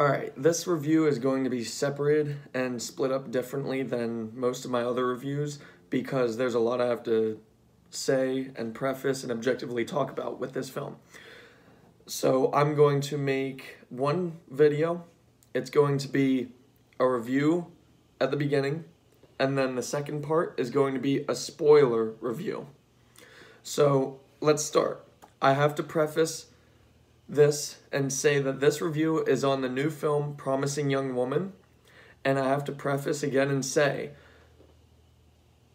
Alright, this review is going to be separated and split up differently than most of my other reviews because there's a lot I have to say and preface and objectively talk about with this film. So I'm going to make one video. It's going to be a review at the beginning, and then the second part is going to be a spoiler review. So let's start. I have to preface this and say that this review is on the new film Promising Young Woman, and I have to preface again and say,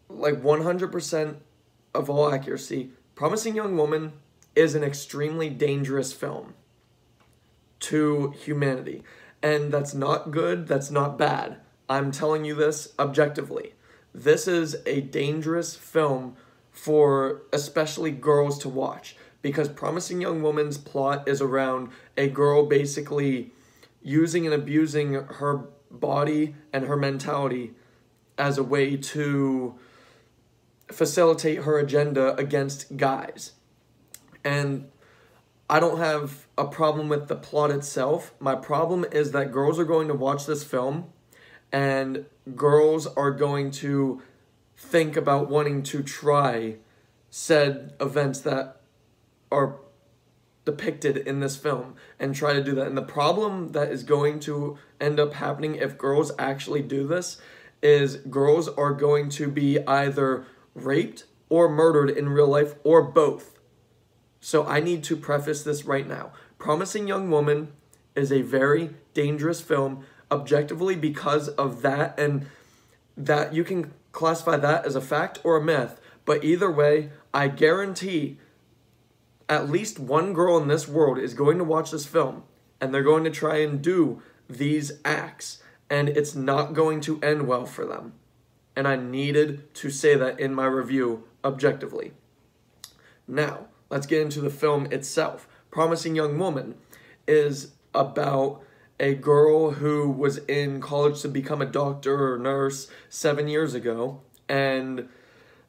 like 100% of all accuracy, Promising Young Woman is an extremely dangerous film to humanity, and that's not good, that's not bad. I'm telling you this objectively. This is a dangerous film for especially girls to watch, because Promising Young Woman's plot is around a girl basically using and abusing her body and her mentality as a way to facilitate her agenda against guys. And I don't have a problem with the plot itself. My problem is that girls are going to watch this film and girls are going to think about wanting to try said events that are depicted in this film and try to do that. And the problem that is going to end up happening if girls actually do this is girls are going to be either raped or murdered in real life or both. So I need to preface this right now. Promising Young Woman is a very dangerous film objectively because of that, and that you can classify that as a fact or a myth, but either way, I guarantee at least one girl in this world is going to watch this film and they're going to try and do these acts, and it's not going to end well for them. And I needed to say that in my review objectively. Now, let's get into the film itself. Promising Young Woman is about a girl who was in college to become a doctor or nurse 7 years ago, and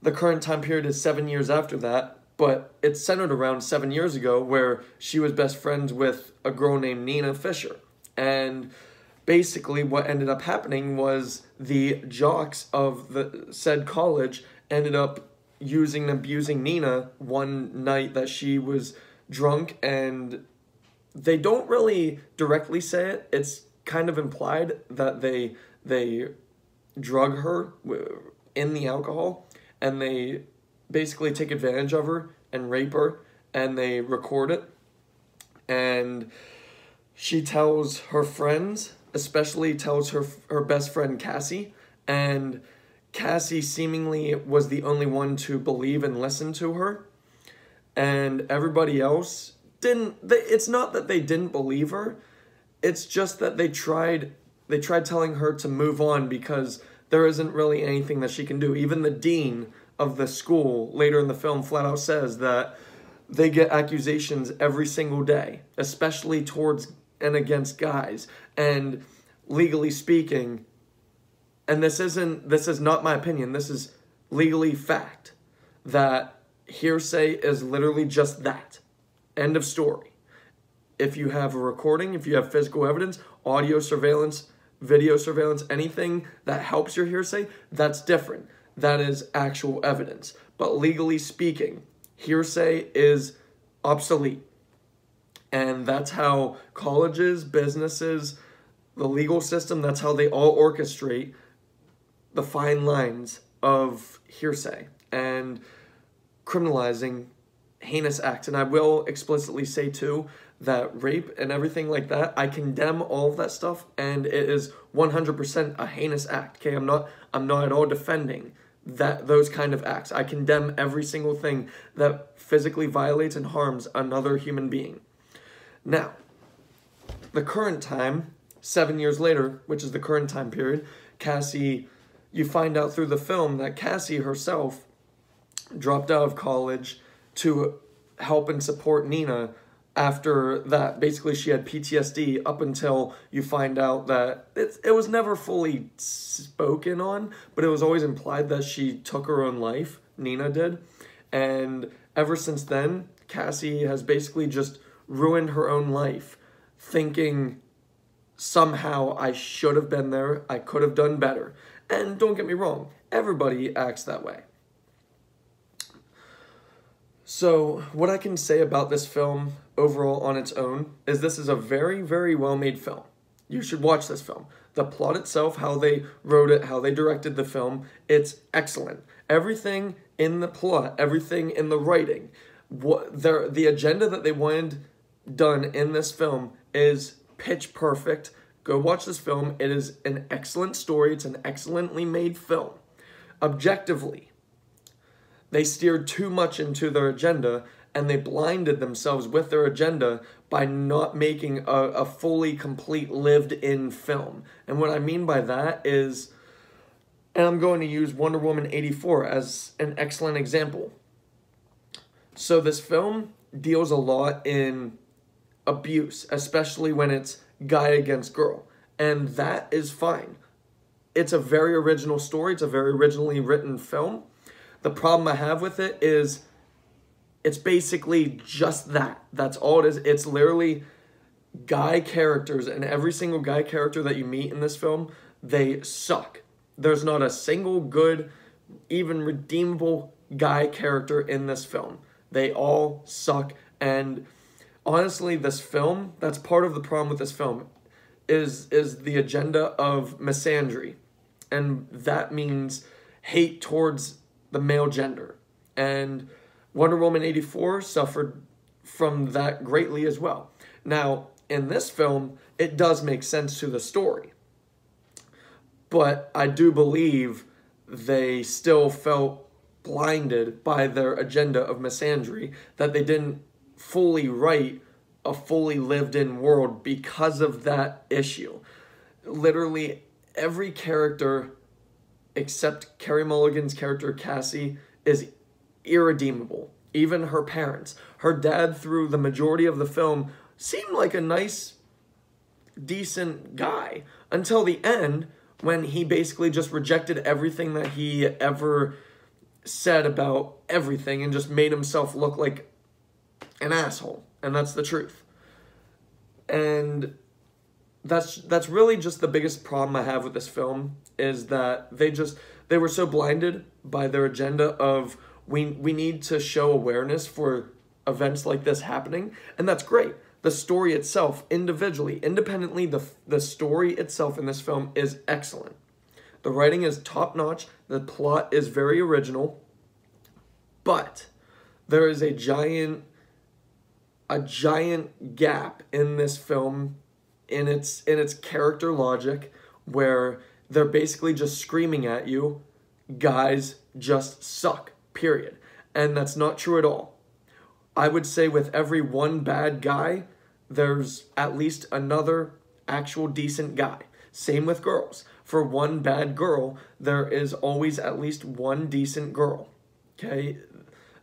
the current time period is 7 years after that, but it's centered around 7 years ago where she was best friends with a girl named Nina Fisher. And basically what ended up happening was the jocks of the said college ended up using and abusing Nina one night that she was drunk, and they don't really directly say it. It's kind of implied that they drug her in the alcohol, and they basically take advantage of her and rape her, and they record it. And she tells her friends, especially tells her best friend Cassie, and Cassie seemingly was the only one to believe and listen to her, and everybody else didn't. It's not that they didn't believe her, it's just that they tried telling her to move on because there isn't really anything that she can do. Even the dean of the school later in the film flat out says that they get accusations every single day, especially towards and against guys. And legally speaking, and this is not my opinion, this is legally fact, that hearsay is literally just that. End of story. If you have a recording, if you have physical evidence, audio surveillance, video surveillance, anything that helps your hearsay, that's different. That is actual evidence. But legally speaking, hearsay is obsolete. And that's how colleges, businesses, the legal system, that's how they all orchestrate the fine lines of hearsay and criminalizing heinous acts. And I will explicitly say too that rape and everything like that, I condemn all of that stuff, and it is 100% a heinous act. Okay, I'm not at all defending those kind of acts. I condemn every single thing that physically violates and harms another human being. Now, the current time, 7 years later, which is the current time period, Cassie, you find out through the film that Cassie herself dropped out of college to help and support Nina after that. Basically, she had PTSD up until you find out that it was never fully spoken on, but it was always implied that she took her own life, Nina did. And ever since then, Cassie has basically just ruined her own life, thinking somehow I should have been there, I could have done better. And don't get me wrong, everybody acts that way. So, what I can say about this film overall on its own is this is a very, very well-made film. You should watch this film. The plot itself, how they wrote it, how they directed the film, it's excellent. Everything in the plot, everything in the writing, the agenda that they wanted done in this film is pitch perfect. Go watch this film. It is an excellent story. It's an excellently made film. Objectively, they steered too much into their agenda and they blinded themselves with their agenda by not making a fully complete lived-in film. And what I mean by that is, and I'm going to use Wonder Woman 84 as an excellent example. So this film deals a lot in abuse, especially when it's guy against girl. And that is fine. It's a very original story. It's a very originally written film. The problem I have with it is it's basically just that. That's all it is. It's literally guy characters, and every single guy character that you meet in this film, they suck. There's not a single good, even redeemable guy character in this film. They all suck, and honestly, this film, that's part of the problem with this film, is the agenda of misandry. And that means hate towards the male gender. And Wonder Woman 84 suffered from that greatly as well. Now, in this film, it does make sense to the story. But I do believe they still felt blinded by their agenda of misandry, that they didn't fully write a fully lived-in world because of that issue. Literally, every character except Carey Mulligan's character, Cassie, is irredeemable. Even her parents. Her dad, through the majority of the film, seemed like a nice, decent guy. Until the end, when he basically just rejected everything that he ever said about everything and just made himself look like an asshole. And that's the truth. And that's really just the biggest problem I have with this film, is that they were so blinded by their agenda of we need to show awareness for events like this happening, and that's great. The story itself, independently, the story itself in this film is excellent. The writing is top-notch, the plot is very original, but there is a giant gap in this film in its character logic, where they're basically just screaming at you, guys just suck, period. And that's not true at all. I would say with every one bad guy, there's at least another actual decent guy. Same with girls. For one bad girl, there is always at least one decent girl. Okay?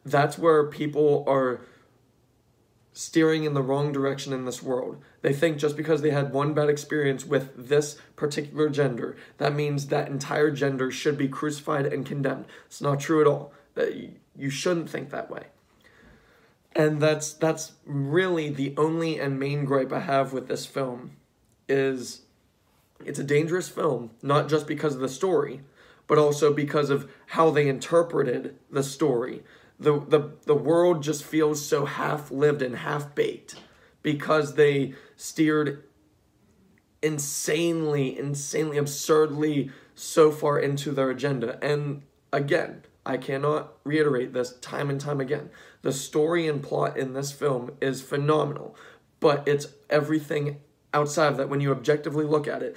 That's where people are steering in the wrong direction in this world. They think just because they had one bad experience with this particular gender, that means that entire gender should be crucified and condemned. It's not true at all. You shouldn't think that way. And that's really the only and main gripe I have with this film, is it's a dangerous film, not just because of the story, but also because of how they interpreted the story. The world just feels so half-lived and half-baked because they steered insanely, absurdly so far into their agenda. And again, I cannot reiterate this time and time again. The story and plot in this film is phenomenal, but it's everything outside of that. When you objectively look at it,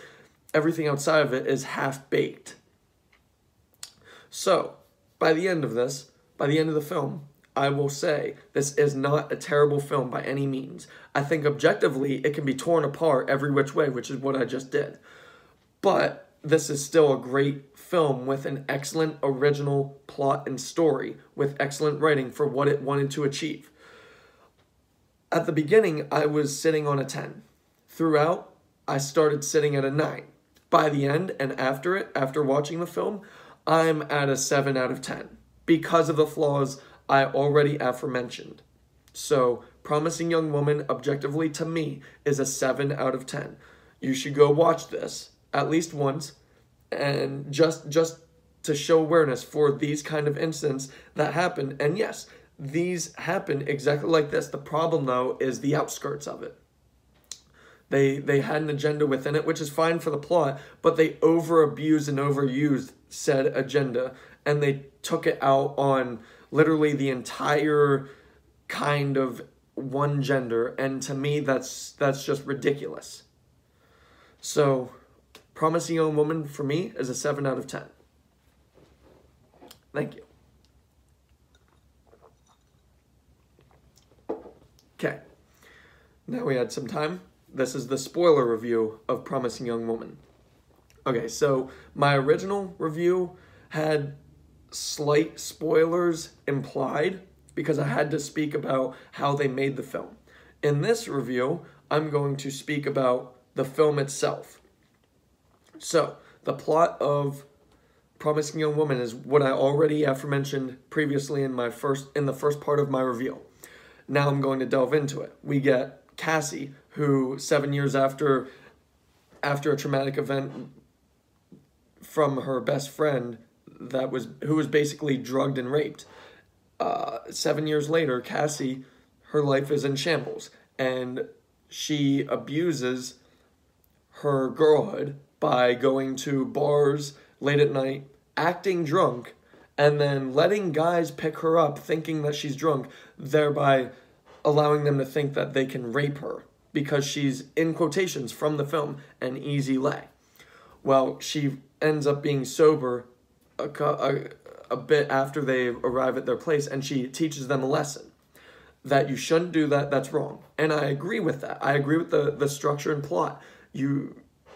everything outside of it is half-baked. So, by the end of the film, I will say this is not a terrible film by any means. I think objectively it can be torn apart every which way, which is what I just did. But this is still a great film with an excellent original plot and story, with excellent writing for what it wanted to achieve. At the beginning, I was sitting on a 10. Throughout, I started sitting at a 9. By the end and after watching the film, I'm at a 7 out of 10 because of the flaws I already aforementioned. So, Promising Young Woman, objectively to me, is a 7 out of 10. You should go watch this at least once, and just to show awareness for these kind of incidents that happen. And yes, these happen exactly like this. The problem, though, is the outskirts of it. They had an agenda within it, which is fine for the plot, but they over-abused and overused said agenda, and they took it out on literally the entire kind of one gender, and to me, that's just ridiculous. So, Promising Young Woman, for me, is a 7 out of 10. Thank you. Okay, now we had some time. This is the spoiler review of Promising Young Woman. Okay, so my original review had slight spoilers implied because I had to speak about how they made the film. In this review, I'm going to speak about the film itself. So, the plot of Promising Young Woman is what I already aforementioned previously in the first part of my review. Now I'm going to delve into it. We get Cassie, who 7 years after a traumatic event from her best friend who was basically drugged and raped. 7 years later, Cassie, her life is in shambles, and she abuses her girlhood by going to bars late at night, acting drunk, and then letting guys pick her up thinking that she's drunk, thereby allowing them to think that they can rape her because she's, in quotations from the film, an easy lay. Well, she ends up being sober a bit after they arrive at their place, and she teaches them a lesson that you shouldn't do that, that's wrong. And I agree with that. I agree with the structure and plot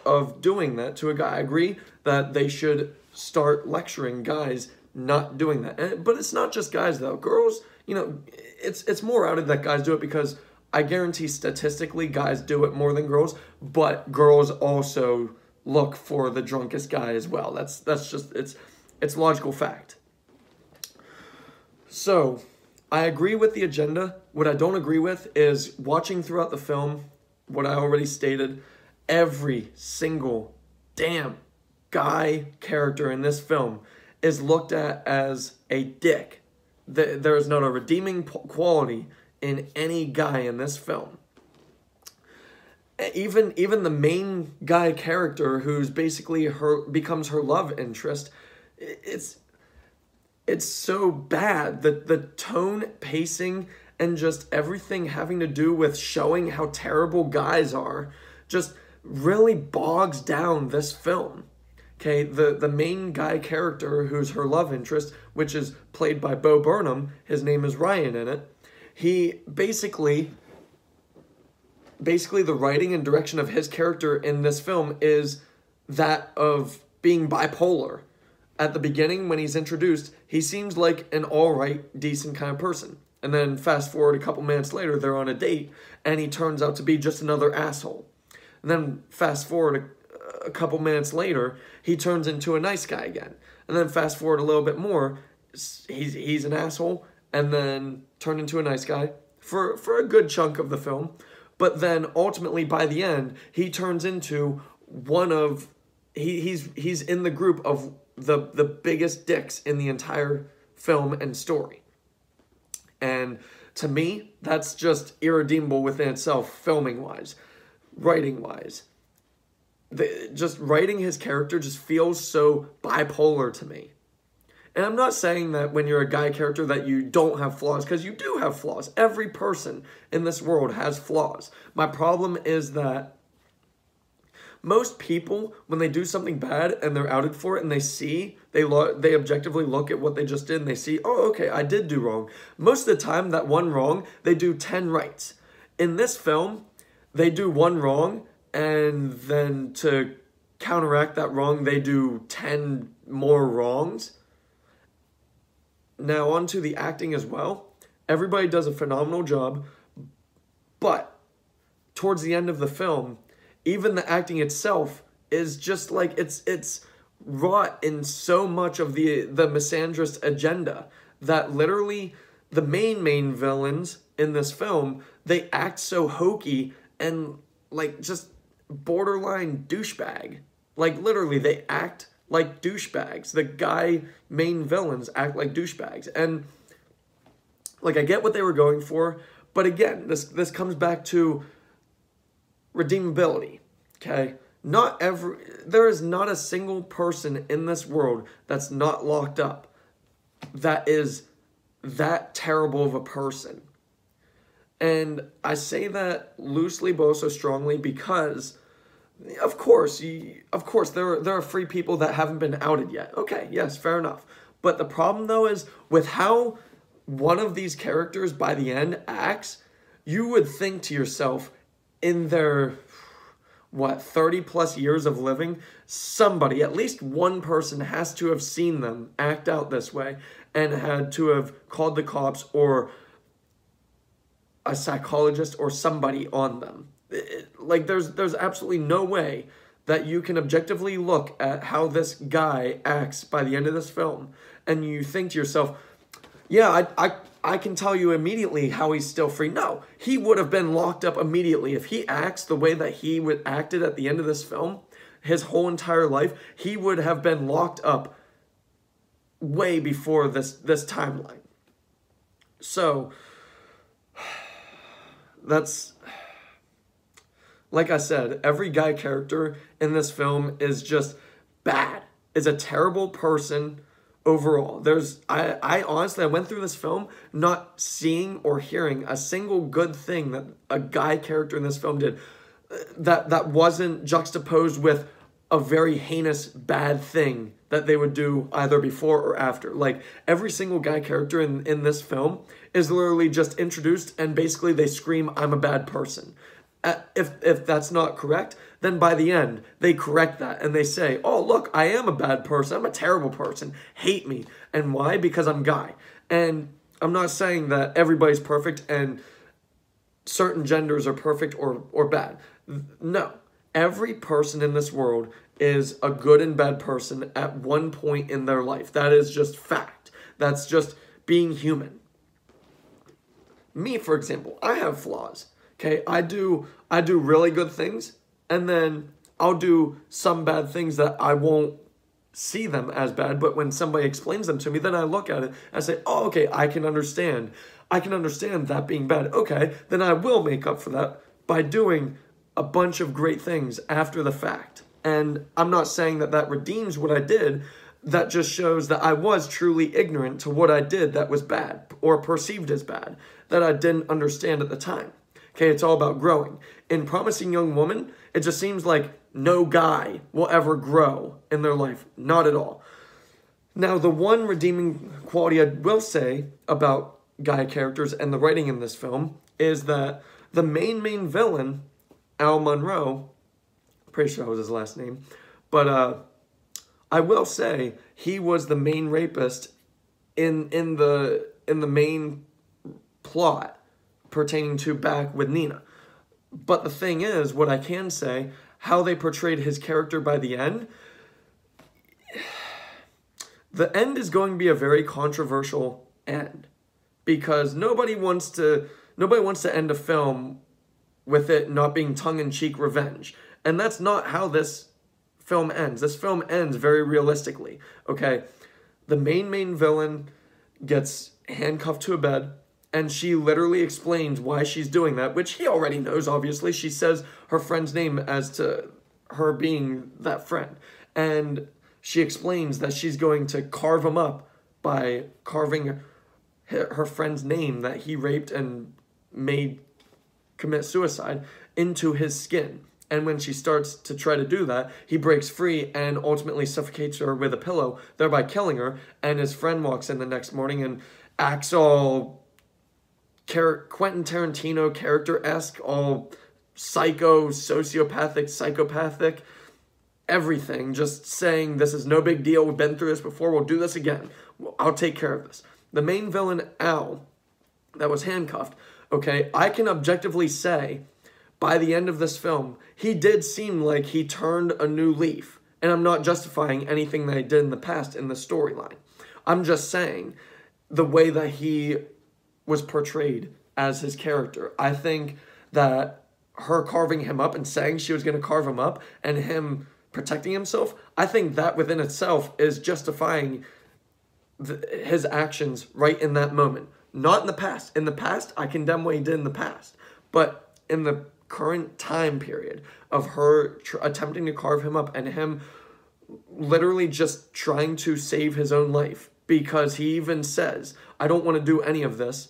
of doing that to a guy. I agree that they should start lecturing guys not doing that. But it's not just guys, though. Girls, it's more outed that guys do it because I guarantee statistically guys do it more than girls, but girls also look for the drunkest guy as well. That's just, it's logical fact. So, I agree with the agenda. What I don't agree with is watching throughout the film, what I already stated, every single damn guy character in this film is looked at as a dick. There is not a redeeming quality in any guy in this film. Even the main guy character, who's basically becomes her love interest, it's so bad that the tone, pacing, and just everything having to do with showing how terrible guys are just really bogs down this film. Okay, the main guy character, who's her love interest, which is played by Bo Burnham, his name is Ryan in it, he basically the writing and direction of his character in this film is that of being bipolar. At the beginning, when he's introduced, he seems like an alright, decent kind of person. And then fast forward a couple minutes later, they're on a date, and he turns out to be just another asshole. And then fast forward a couple minutes later, he turns into a nice guy again. And then fast forward a little bit more, he's an asshole, and then turned into a nice guy for a good chunk of the film. But then ultimately by the end, he turns into he's in the group of the biggest dicks in the entire film and story. And to me, that's just irredeemable within itself, filming-wise, writing-wise. Just writing his character just feels so bipolar to me. And I'm not saying that when you're a guy character that you don't have flaws, because you do have flaws. Every person in this world has flaws. My problem is that most people, when they do something bad and they're outed for it and they objectively look at what they just did and they see, oh, okay, I did do wrong. Most of the time, that one wrong, they do 10 rights. In this film, they do one wrong, and then to counteract that wrong, they do 10 more wrongs. Now, on to the acting as well. Everybody does a phenomenal job, but towards the end of the film, even the acting itself is just like, it's wrought in so much of the misandrist agenda that literally the main villains in this film, they act so hokey and like just borderline douchebag. Like, literally, they act like douchebags. The main villains act like douchebags. And, like, I get what they were going for, but again, this comes back to redeemability, okay? There is not a single person in this world that's not locked up that is that terrible of a person. And I say that loosely but also strongly because, of course, there are free people that haven't been outed yet. Okay, yes, fair enough. But the problem, though, is with how one of these characters by the end acts, you would think to yourself, in their 30 plus years of living, somebody, at least one person, has to have seen them act out this way and had to have called the cops or a psychologist or somebody on them. Like, there's absolutely no way that you can objectively look at how this guy acts by the end of this film and you think to yourself, yeah, I can tell you immediately how he's still free. No, he would have been locked up immediately. If he acts the way that he acted at the end of this film, his whole entire life, he would have been locked up way before this timeline. So, that's, like I said, every guy character in this film is just bad, is a terrible person overall. I honestly, I went through this film not seeing or hearing a single good thing that a guy character in this film did that wasn't juxtaposed with a very heinous bad thing that they would do either before or after. Like, every single guy character in this film is literally just introduced and basically they scream, I'm a bad person. If that's not correct, then by the end, they correct that and they say, oh, look, I am a bad person. I'm a terrible person. Hate me. And why? Because I'm Guy. And I'm not saying that everybody's perfect and certain genders are perfect or bad. No. Every person in this world is a good and bad person at one point in their life. That is just fact. That's just being human. Me, for example, I have flaws. Okay, I do really good things, and then I'll do some bad things that I won't see them as bad, but when somebody explains them to me, then I look at it and say, oh, okay, I can understand that being bad. Okay, then I will make up for that by doing a bunch of great things after the fact. And I'm not saying that redeems what I did. That just shows that I was truly ignorant to what I did that was bad or perceived as bad, that I didn't understand at the time. Okay, it's all about growing. In Promising Young Woman, it just seems like no guy will ever grow in their life. Not at all. Now, the one redeeming quality I will say about guy characters and the writing in this film is that the main villain, Al Monroe, pretty sure that was his last name, but I will say he was the main rapist in the main plot pertaining to Back with Nina. But the thing is, what I can say, how they portrayed his character by the end, the end is going to be a very controversial end because nobody wants to end a film with it not being tongue-in-cheek revenge. And that's not how this film ends. This film ends very realistically, okay? The main villain gets handcuffed to a bed, and she literally explains why she's doing that, which he already knows, obviously. She says her friend's name as to her being that friend. And she explains that she's going to carve him up by carving her friend's name that he raped and made commit suicide into his skin. And when she starts to try to do that, he breaks free and ultimately suffocates her with a pillow, thereby killing her. And his friend walks in the next morning and acts all Quentin Tarantino character-esque, all psycho, sociopathic, psychopathic, everything, just saying this is no big deal, we've been through this before, we'll do this again, I'll take care of this. The main villain, Al, that was handcuffed, okay, I can objectively say, by the end of this film, he did seem like he turned a new leaf, and I'm not justifying anything that he did in the past in the storyline. I'm just saying, the way that he was portrayed as his character. I think that her carving him up and saying she was going to carve him up and him protecting himself, I think that within itself is justifying his actions right in that moment. Not in the past. In the past, I condemn what he did in the past. But in the current time period of her attempting to carve him up and him literally just trying to save his own life, because he even says, I don't want to do any of this.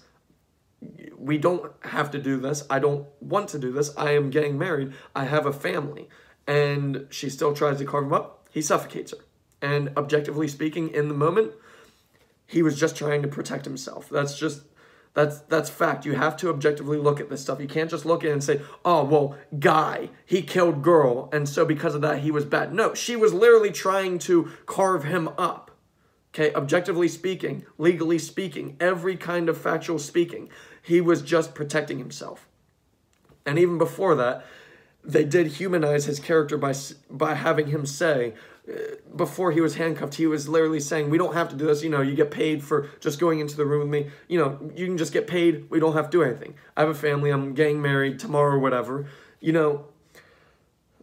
We don't have to do this. I don't want to do this. I am getting married. I have a family. And she still tries to carve him up. He suffocates her. And objectively speaking, in the moment, he was just trying to protect himself. That's fact. You have to objectively look at this stuff. You can't just look at it and say, oh, well, guy, he killed girl, and so because of that, he was bad. No, she was literally trying to carve him up. Okay, objectively speaking, legally speaking, every kind of factual speaking, he was just protecting himself. And even before that, they did humanize his character by having him say, before he was handcuffed, he was literally saying, we don't have to do this. You know, you get paid for just going into the room with me. You know, you can just get paid. We don't have to do anything. I have a family. I'm getting married tomorrow or whatever. You know,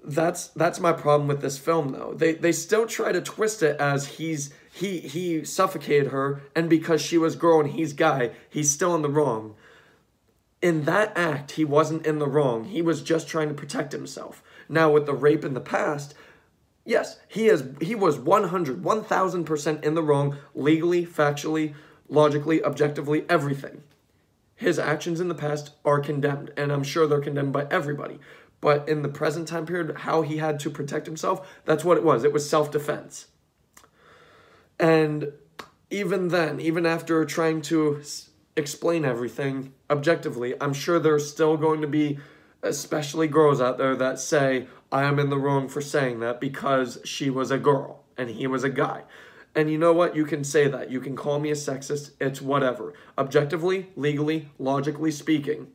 that's my problem with this film, though. They still try to twist it as he suffocated her, and because she was girl and he's guy, he's still in the wrong. In that act, he wasn't in the wrong. He was just trying to protect himself. Now, with the rape in the past, yes, he was 1000% in the wrong, legally, factually, logically, objectively, everything. His actions in the past are condemned, and I'm sure they're condemned by everybody. But in the present time period, how he had to protect himself, that's what it was. It was self-defense. And even then, even after trying to explain everything objectively, I'm sure there's still going to be especially girls out there that say, I am in the wrong for saying that because she was a girl and he was a guy. And you know what? You can say that. You can call me a sexist. It's whatever. Objectively, legally, logically speaking,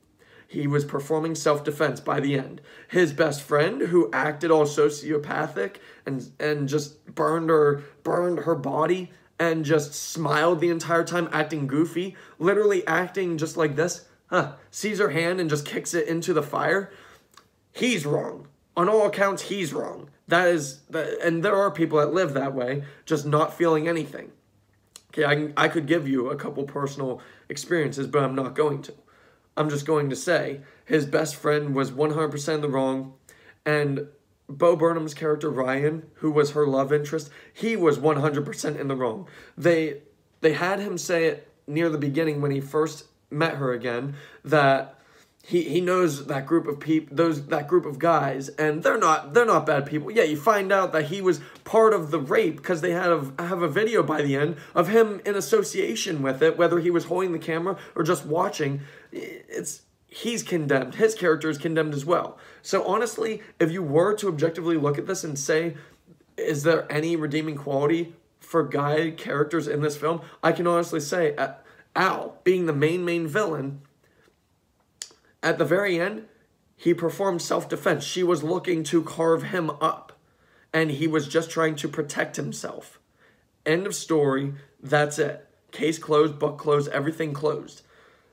he was performing self-defense by the end. His best friend, who acted all sociopathic and just burned her body and just smiled the entire time, acting goofy, literally acting just like this, sees her hand and just kicks it into the fire. He's wrong. On all accounts, he's wrong. And there are people that live that way, just not feeling anything. Okay, I could give you a couple personal experiences, but I'm not going to. I'm just going to say his best friend was 100% in the wrong, and Bo Burnham's character, Ryan, who was her love interest, he was 100% in the wrong. They had him say it near the beginning when he first met her again, that he knows that group of that group of guys, and they're not bad people. Yeah, you find out that he was part of the rape because they have a video by the end of him in association with it, whether he was holding the camera or just watching. He's condemned. His character is condemned as well. So honestly, if you were to objectively look at this and say, is there any redeeming quality for guy characters in this film? I can honestly say, Al, being the main villain, at the very end, he performed self-defense. She was looking to carve him up, and he was just trying to protect himself. End of story. That's it. Case closed, book closed, everything closed.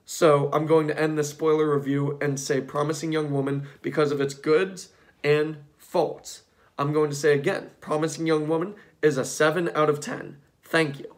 So I'm going to end this spoiler review and say Promising Young Woman because of its goods and faults. I'm going to say again, Promising Young Woman is a 7 out of 10. Thank you.